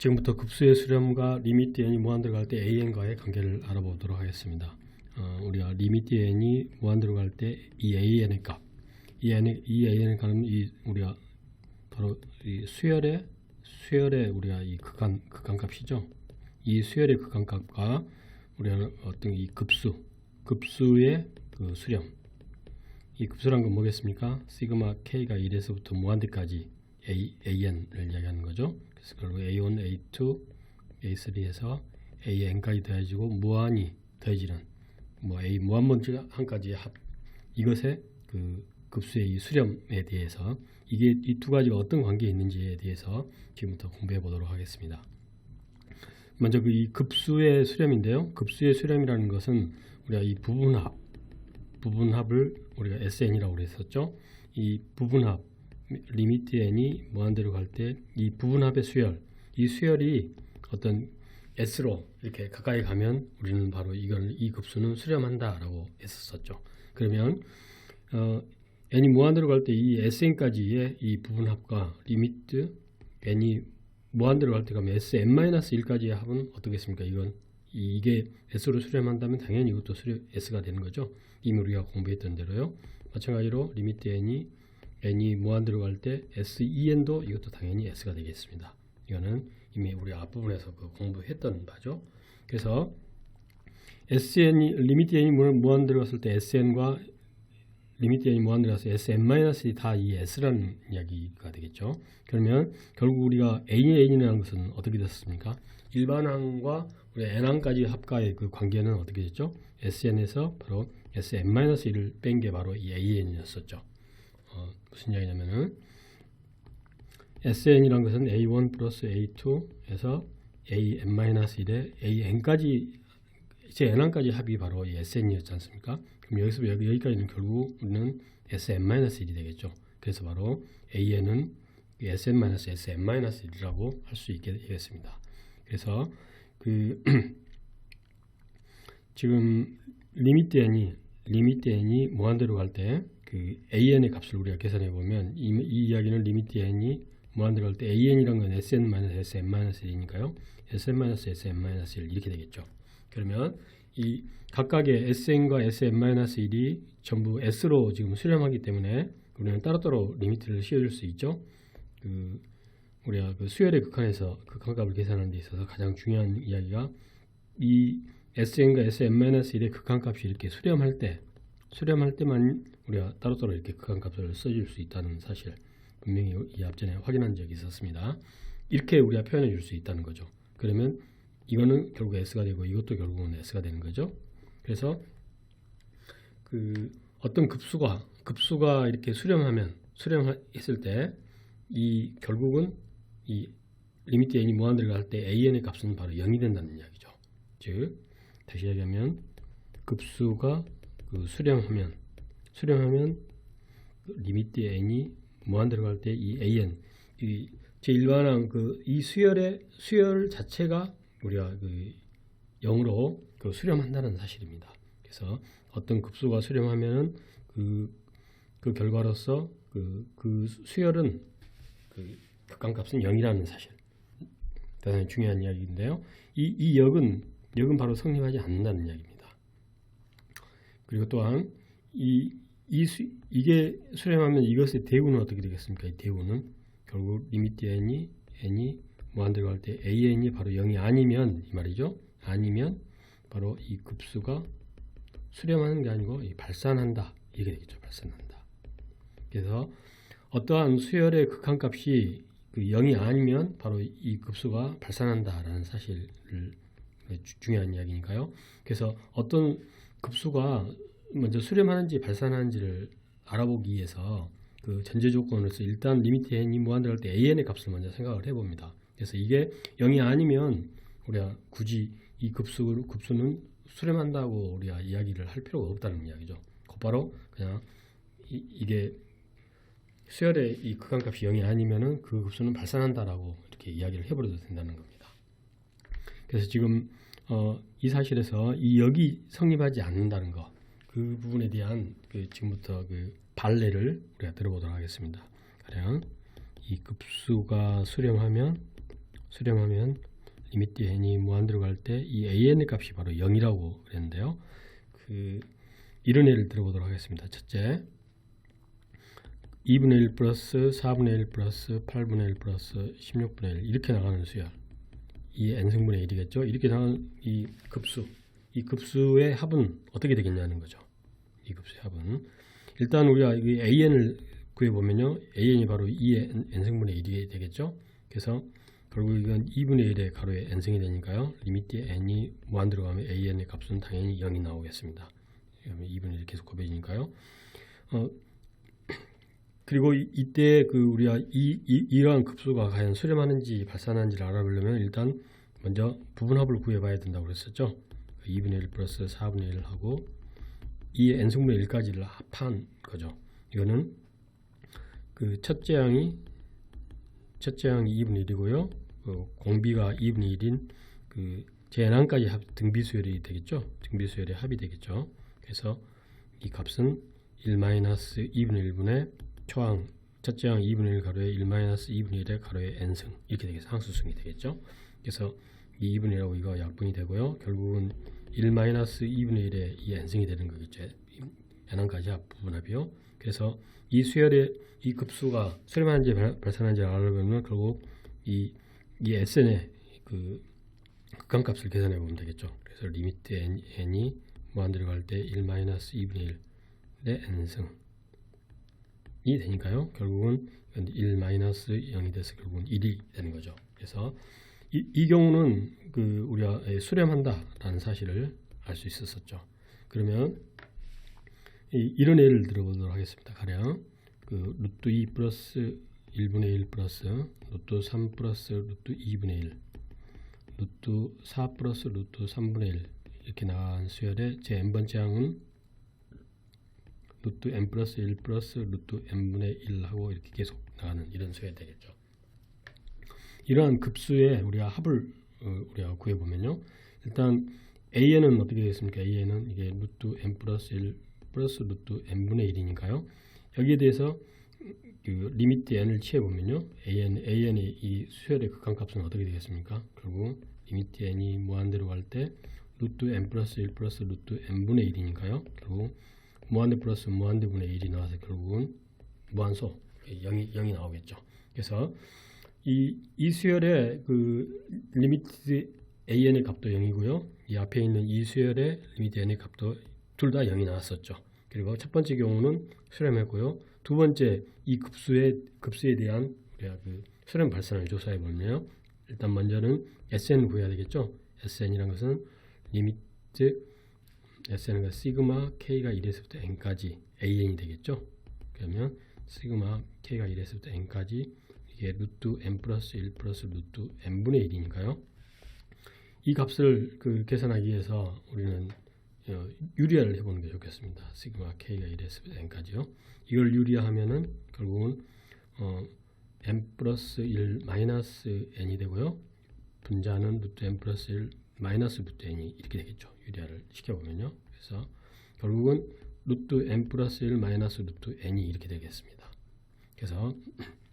지금부터 급수의 수렴과 리미트 n이 무한대로 갈 때 an과의 관계를 알아보도록 하겠습니다. 우리가 리미트 n이 무한대로 갈 때 이 an의 값, 이 an의 값은 우리가 바로 이 수열의 우리가 이 극한값이죠. 이 수열의 극한값과 우리가 어떤 이 급수의 그 수렴, 이 급수란 건 뭐겠습니까? 시그마 k가 1에서부터 무한대까지 an을 이야기하는 거죠. 그래서 결국 a1, a2, a3에서 an까지 더해지고 무한히 더해지는 a 무한번지한까지의 합, 이것의 그 급수의 이 수렴에 대해서 이게 이 두 가지가 어떤 관계에 있는지에 대해서 지금부터 공부해 보도록 하겠습니다. 먼저 그 이 급수의 수렴인데요. 급수의 수렴이라는 것은 우리가 이 부분합을 우리가 SN이라고 그랬었죠. 이 부분합 리미트 n이 무한대로 갈 때 이 부분합의 수열, 이 수열이 어떤 s로 이렇게 가까이 가면 우리는 바로 이 급수는 수렴한다라고 했었죠. 그러면 n이 무한대로 갈 때 이 sn까지의 이 부분합과 리미트 n이 무한대로 갈 때 가면 sn-1까지의 합은 어떻겠습니까? 이게 s로 수렴한다면 당연히 이것도 s가 되는 거죠. 이미 우리가 공부했던 대로요. 마찬가지로 리미트 n이 무한대로 갈 때 sen도 이것도 당연히 s가 되겠습니다. 이거는 이미 우리 앞부분에서 공부했던 바죠. 그래서 리미트 n이 무한대로 갔을 때 sn과 리미트 n이 무한대로 가서 sn-이 다 이 s라는 이야기가 되겠죠. 그러면 결국 우리가 n이라는 것은 어떻게 됐습니까? 일반항과 우리 n항까지 합과의 그 관계는 어떻게 됐죠? sn에서 바로 sn-1을 뺀 게 바로 이 an이었었죠. 무슨 이야기냐면은 sn이란 것은 a1 플러스 a2에서 an-1에 an까지 이제 n항까지 합이 바로 이 sn이었지 않습니까? 그럼 여기서 여기까지는 결국 우리는 sn-1이 되겠죠. 그래서 바로 an은 sn-sn-1이라고 할 수 있게 되겠습니다. 그래서 지금 리미트 n이 무한대로 갈 때 그 an의 값을 우리가 계산해 보면 이 이야기는 리미트 n이 무한대로 갈 때 an이란 건 sn-sn-1이니까요. sn-sn-1 이렇게 되겠죠. 그러면 이 각각의 sn과 sn-1이 전부 s로 지금 수렴하기 때문에 우리는 따로따로 리미트를 씌워줄 수 있죠. 우리가 그 수열의 극한값을 계산하는 데 있어서 가장 중요한 이야기가 이 sn과 sn-1의 극한값이 이렇게 수렴할 때만 우리가 따로따로 이렇게 극한값을 써줄 수 있다는 사실 분명히 이 앞전에 확인한 적이 있었습니다. 이렇게 우리가 표현해 줄 수 있다는 거죠. 그러면 이거는 결국 s가 되고 이것도 결국은 s가 되는 거죠. 그래서 어떤 급수가 이렇게 수렴했을 때 이 결국은 이 리미트 n이 무한대로 갈 때 an의 값은 바로 0이 된다는 이야기죠. 즉 다시 얘기하면 급수가 수렴하면 리미트 n이 무한대로 갈 때 이 an 제 일반항 이 수열 자체가 우리가 0으로 수렴한다는 사실입니다. 그래서 어떤 급수가 수렴하면은 그 결과로서 그 수열은 극한값은 0이라는 사실 대단히 중요한 이야기인데요. 이 역은 바로 성립하지 않는다는 이야기입니다. 그리고 또한 이게 수렴하면 이것의 대우는 어떻게 되겠습니까? 이 대우는 결국 리미트 n이 무한대로 갈 때 an이 바로 0이 아니면 이 말이죠. 아니면 바로 이 급수가 수렴하는 게 아니고 발산한다. 이게 되겠죠. 발산한다. 그래서 어떠한 수열의 극한값이 0이 아니면 바로 이 급수가 발산한다라는 사실을 중요한 이야기니까요. 그래서 어떤 급수가 먼저 수렴하는지 발산하는지를 알아보기 위해서 그 전제 조건으로서 일단 리미트 n이 무한대로 갈 때 an의 값을 먼저 생각을 해봅니다. 그래서 이게 0이 아니면 우리가 굳이 이 급수는 수렴한다고 우리가 이야기를 할 필요가 없다는 이야기죠. 곧바로 그냥 이게 수열의 이 극한값이 0이 아니면은 그 급수는 발산한다라고 이렇게 이야기를 해버려도 된다는 겁니다. 그래서 지금 이 사실에서 이 역이 성립하지 않는다는 거, 그 부분에 대한 지금부터 발례를 우리가 들어보도록 하겠습니다. 가령 이 급수가 수렴하면 수렴하면 리미트 n이 무한대로 갈 때 이 an의 값이 바로 0이라고 그랬는데요. 이런 예를 들어보도록 하겠습니다. 첫째, 2분의 1 플러스 4분의 1 플러스 8분의 1 플러스 16분의 1 이렇게 나가는 수열, 이 n승분의 1이겠죠. 이렇게 나가는 이 급수의 합은 어떻게 되겠냐는 거죠. 이 급수의 합은 일단 우리가 이 an을 구해보면요, an이 바로 2의 n승분의 1이 되겠죠. 그래서 결국 이건 2분의 1의 가로에 n승이 되니까요, 리미트 n이 무한대로 가면 an의 값은 당연히 0이 나오겠습니다. 2분의 1이 계속 곱해지니까요. 그리고 이때 우리가 이러한 급수가 과연 수렴하는지 발산하는지를 알아보려면 일단 먼저 부분합을 구해봐야 된다고 그랬었죠. 2분의 1 플러스 4분의 1하고 2의 n승분의 1까지를 합한 거죠. 이거는 첫째 항이 2분의 1이고요. 공비가 2분의 1인 제한항까지 등비수열이 되겠죠. 등비수열의 합이 되겠죠. 그래서 이 값은 1-2분의 1분의 초항 첫째 항 2분의 1 가로에 1-2분의 1의 가로에 n승 이렇게 되겠죠. 상수승이 되겠죠. 그래서 이 2분의 1하고 이거 약분이 되고요. 결국은 1-2분의 1의 이 n승이 되는 거겠죠. n항까지 부분합이요. 그래서 이 수열의 이 급수가 수렴하는지 발산하는지 알아보면 결국 이 sn의 극한값을 계산해 보면 되겠죠. 그래서 리미트 n이 무한대로 갈 때 1-2분의 1의 n승이 되니까요. 결국은 1-0이 돼서 결국은 1이 되는 거죠. 그래서 이 경우는 우리가 수렴한다라는 사실을 알 수 있었었죠. 그러면 이런 예를 들어보도록 하겠습니다. 가령 루트 2 플러스 1분의 1 플러스 루트 3 플러스 루트 2분의 1 루트 4 플러스 루트 3분의 1 이렇게 나간 수열의 제 n번째 항은 루트 n 플러스 1 플러스 루트 n분의 1하고 이렇게 계속 나가는 이런 수열이 되겠죠. 이러한 급수의 우리가 합을 우리가 구해보면요, 일단 an은 어떻게 되겠습니까? an은 이게 루트 n 플러스 1 플러스 루트 n분의 1이니까요. 여기에 대해서 리미트 n을 취해보면요, an의 이 수열의 극한값은 어떻게 되겠습니까? 결국 리미트 n이 무한대로 갈 때 루트 n 플러스 1 플러스 루트 n분의 1이니까요. 결국 무한대 플러스 무한대분의 1이 나와서 결국은 무한소 0이 나오겠죠. 그래서 이 수열의 리미트 an의 값도 0이고요. 이 앞에 있는 이 수열의 리미트 n의 값도 둘 다 0이 나왔었죠. 그리고 첫 번째 경우는 수렴했고요. 두 번째 이 급수에 대한 우리가 수렴 발산을 조사해 보면요, 일단 먼저는 SN 구해야 되겠죠. SN이란 것은 리미트 SN은 시그마 K가 1에서부터 N까지 AN이 되겠죠. 그러면 시그마 K가 1에서부터 N까지 이게 루트 N 플러스 1 플러스 루트 N분의 1이니까요. 이 값을 계산하기 위해서 우리는 유리화를 해보는 게 좋겠습니다. 시그마 K가 1에서부터 N까지요. 이걸 유리화하면은 결국은 N 플러스 1 마이너스 N이 되고요. 분자는 루트 N 플러스 1 마이너스 루트 N이 이렇게 되겠죠. 유리화를 시켜보면요. 그래서 결국은 루트 N 플러스 1 마이너스 루트 N이 이렇게 되겠습니다. 그래서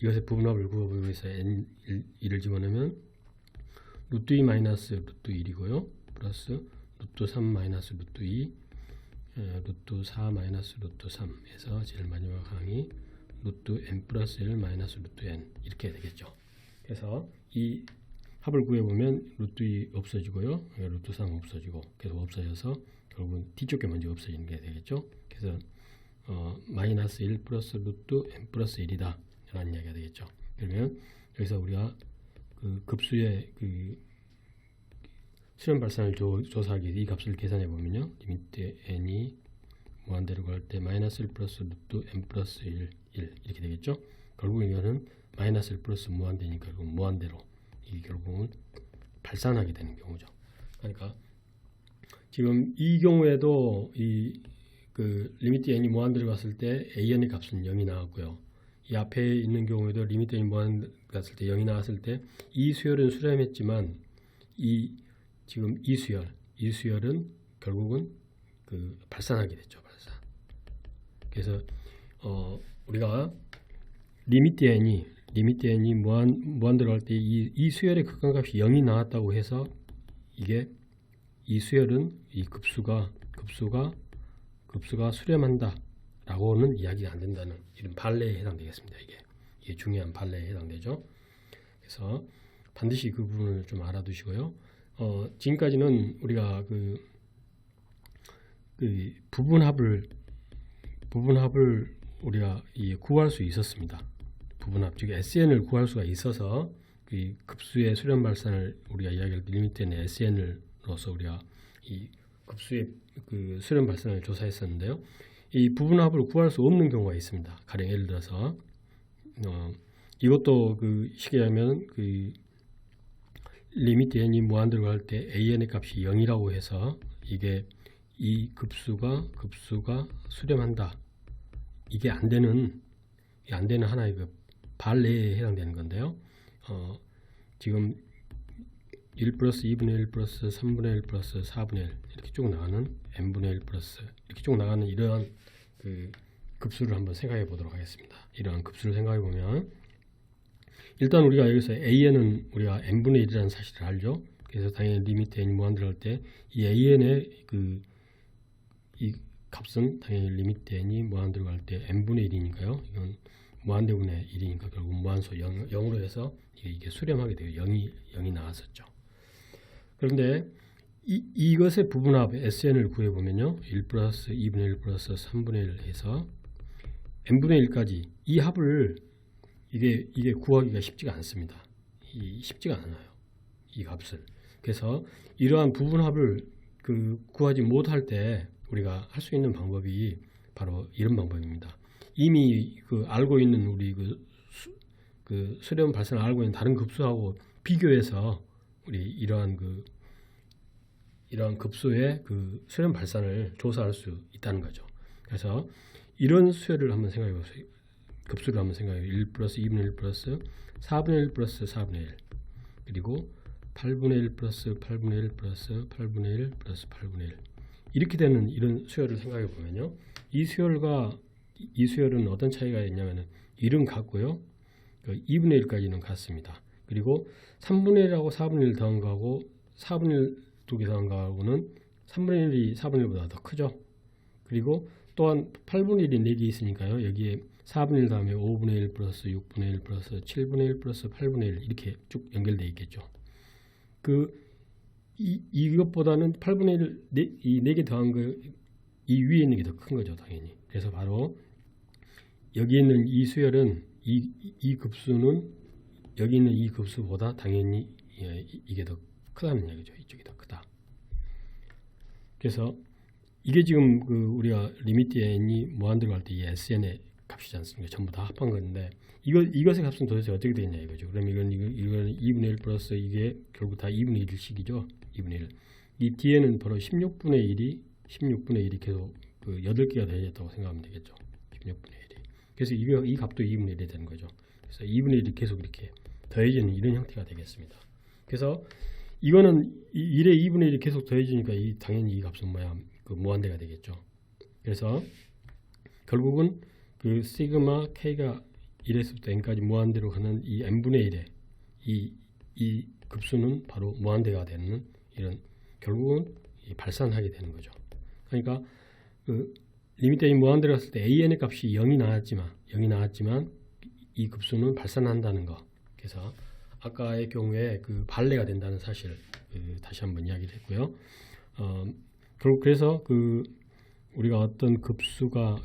이것의 부분합을 구하기 위해서 N1을 집어넣으면 루트 2 마이너스 루트 1이고요. 플러스 루트 3 마이너스 루트 2 루트 4 마이너스 루트 3에서 제일 마지막 항이 루트 n 플러스 1 마이너스 루트 n 이렇게 되겠죠. 그래서 이 합을 구해보면 루트 2 없어지고요. 루트 3 없어지고 계속 없어져서 결국은 뒤쪽에 먼저 없어지는 게 되겠죠. 그래서 마이너스 1 플러스 루트 n 플러스 1이다 라는 이야기가 되겠죠. 그러면 여기서 우리가 급수의 수렴 발산을 조사하기 위해 이 값을 계산해 보면요, 리미트 n이 무한대로 갈 때 마이너스 1 플러스 루트 n 플러스 1 이렇게 되겠죠. 결국 이거는 마이너스 1 플러스 무한대니까 결국 무한대로 이 결국은 발산하게 되는 경우죠. 그러니까 지금 이 경우에도 리미트 n이 무한대로 갔을 때 an의 값은 0이 나왔고요. 이 앞에 있는 경우에도 리미트 n이 무한대로 갔을 때 0이 나왔을 때 이 수열은 수렴했지만 지금 이 수열은 결국은 발산하게 됐죠. 발산. 그래서 우리가 리미트 n이 리미트 n이 무한 들어갈 때 이 수열의 극한값이 0이 나왔다고 해서 이게 이 수열은 이 급수가 수렴한다 라고는 이야기가 안 된다는 이런 판례에 해당되겠습니다. 이게 중요한 판례에 해당되죠. 그래서 반드시 그 부분을 좀 알아두시고요. 지금까지는 우리가 그 부분합을 우리가 구할 수 있었습니다. 부분합, 즉 SN을 구할 수가 있어서 그 급수의 수렴 발산을 우리가 이야기할 때 리미트 n의 SN으로서 우리가 이 급수의 그 수렴 발산을 조사했었는데요. 이 부분합을 구할 수 없는 경우가 있습니다. 가령 예를 들어서 이것도 쉽게 하면 리미트 n이 무한대로 갈 때 an의 값이 0이라고 해서 이게 이 급수가 수렴한다. 이게 안 되는 하나의 반례에 해당되는 건데요. 지금 1 플러스 2분의 1 플러스 3분의 1 플러스 4분의 1 이렇게 쭉 나가는 n분의 1 플러스 이렇게 쭉 나가는 이러한 급수를 한번 생각해 보도록 하겠습니다. 이러한 급수를 생각해 보면 일단 우리가 여기서 an은 우리가 n분의 1이라는 사실을 알죠. 그래서 당연히 리미트 n이 무한대로 할 때 이 an의 이 값은 당연히 리미트 n이 무한대로 갈 때 n분의 1이니까요. 이건 무한대분의 1이니까 결국 무한소 0으로 해서 이게 수렴하게 돼요. 0이 나왔었죠. 그런데 이것의 부분합 SN을 구해보면요. 1 플러스 2분의 1 플러스 3분의 1 해서 n분의 1까지 이 합을 이게 구하기가 쉽지가 않습니다. 쉽지가 않아요. 이 값을. 그래서 이러한 부분합을 구하지 못할 때 우리가 할 수 있는 방법이 바로 이런 방법입니다. 이미 알고 있는 우리 수렴 발산을 알고 있는 다른 급수하고 비교해서 우리 이러한 급수의 수렴 발산을 조사할 수 있다는 거죠. 그래서 이런 수열을 한번 생각해 보세요. 급수를 한번 생각해 보세요. 1 플러스 2분의 1 플러스 4분의 1 플러스 4분의 1 그리고 8분의 1 플러스 8분의 1 플러스 8분의 1 플러스 8분의 1 이렇게 되는 이런 수열을 생각해 보면요. 이 수열은 어떤 차이가 있냐면은 1은 같고요. 2분의 1까지는 같습니다. 그리고 3분의 1하고 4분의 1 더한 거하고 4분의 1 두 개 더한 거하고는 3분의 1이 4분의 1보다 더 크죠. 그리고 또한 8분의 1이 4개 있으니까요. 여기에 4분의 1 다음에 5분의 1 플러스 6분의 1 플러스 7분의 1 플러스 8분의 1 이렇게 쭉 연결되어 있겠죠. 이것보다는 8분의 1 이 4개 더한 거 이 위에 있는 게 더 큰 거죠. 당연히. 그래서 바로 여기 있는 이 수열은 이 급수는 여기 있는 이 급수보다 당연히 이게 더 크다는 얘기죠. 이쪽이 더 크다. 그래서 이게 지금 우리가 리미트 n이 무한대로 갈 때 이 SN의 값이지 않습니까? 전부 다 합한 건데 이것의 값은 도대체 어떻게 되냐 이거죠. 그럼 이건 2분의 1 플러스 이게 결국 다 2분의 1식이죠. 2분의 1. 이 뒤에는 바로 16분의 1이 계속 8개가 되어졌다고 생각하면 되겠죠. 16분의 1이. 그래서 이 값도 2분의 1이 되는 거죠. 그래서 2분의 1이 계속 이렇게 더해지는 이런 형태가 되겠습니다. 그래서 이거는 1에 2분의 1이 계속 더해지니까 당연히 이 값은 무한대가 되겠죠. 그래서 결국은 시그마 k가 1에서부터 n까지 무한대로 가는 이 n분의 1의 이 급수는 바로 무한대가 되는 이런 결국은 발산하게 되는 거죠. 그러니까 리미트 n이 무한대로 갔을 때 an의 값이 0이 나왔지만 이 급수는 발산한다는 거. 그래서 아까의 경우에 반례가 된다는 사실 다시 한번 이야기를 했고요. 그래서 우리가 어떤 급수가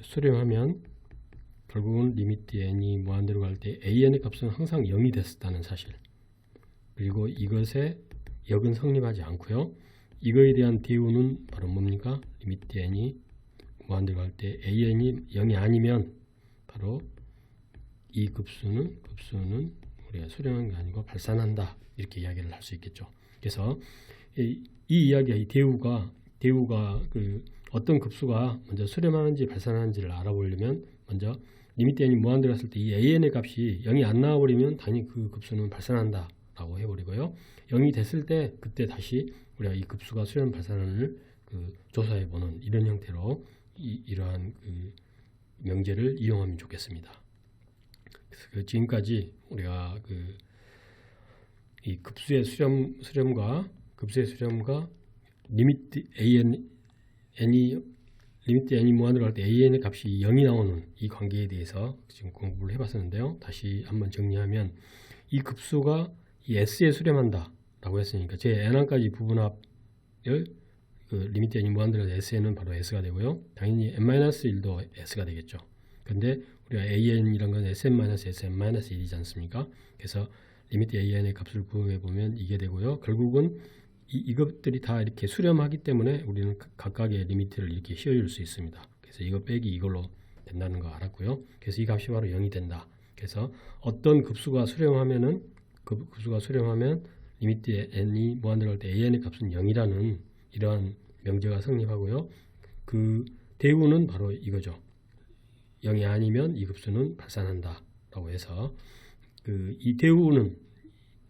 수렴하면 결국은 리미트 n이 무한대로 갈 때 an의 값은 항상 0이 됐었다는 사실. 그리고 이것의 역은 성립하지 않고요. 이거에 대한 대우는 바로 뭡니까? 리미트 n이 무한대로 갈 때 an이 0이 아니면 바로 이 급수는 우리가 수렴한 게 아니고 발산한다. 이렇게 이야기를 할 수 있겠죠. 그래서 이 이야기가 이 대우가 어떤 급수가 먼저 수렴하는지 발산하는지를 알아보려면 먼저 리미트 n이 무한대로 갔을 때 이 an의 값이 0이 안 나와버리면 당연히 그 급수는 발산한다 라고 해버리고요. 0이 됐을 때 그때 다시 우리가 이 급수가 수렴 발산을 조사해보는 이런 형태로 이러한 명제를 이용하면 좋겠습니다. 그래서 그 지금까지 우리가 이 급수의 수렴과 리미트 n이 무한으로 갈 때 an의 값이 0이 나오는 이 관계에 대해서 지금 공부를 해봤었는데요. 다시 한번 정리하면 이 급수가 이 s에 수렴한다 라고 했으니까 제 n1까지 부분합을 리미트 n이 무한대로 sn은 바로 s가 되고요. 당연히 n-1도 s가 되겠죠. 근데 우리가 an이란 건 sn-sn-1이지 않습니까? 그래서 리미트 an의 값을 구해 보면 이게 되고요. 결국은 이것들이 다 이렇게 수렴하기 때문에 우리는 각각의 리미트를 이렇게 씌워줄 수 있습니다. 그래서 이거 빼기 이걸로 된다는 거 알았고요. 그래서 이 값이 바로 0이 된다. 그래서 어떤 급수가 수렴하면 리미트 n이 무한대로 갈 때 an의 값은 0이라는 이러한 명제가 성립하고요. 그 대우는 바로 이거죠. 0이 아니면 이 급수는 발산한다 라고 해서 이 대우는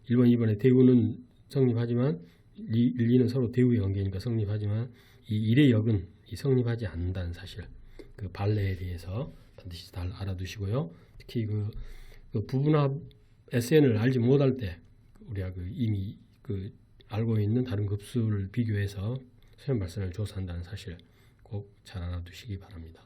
1번, 2번의 대우는 성립하지만 1, 2는 서로 대우의 관계니까 성립하지만 이 1의 역은 성립하지 않는다는 사실, 그 발레에 대해서 반드시 잘 알아두시고요. 특히 그 부분합 SN을 알지 못할 때 우리가 이미 알고 있는 다른 급수를 비교해서 수렴 발산을 조사한다는 사실 꼭 잘 알아두시기 바랍니다.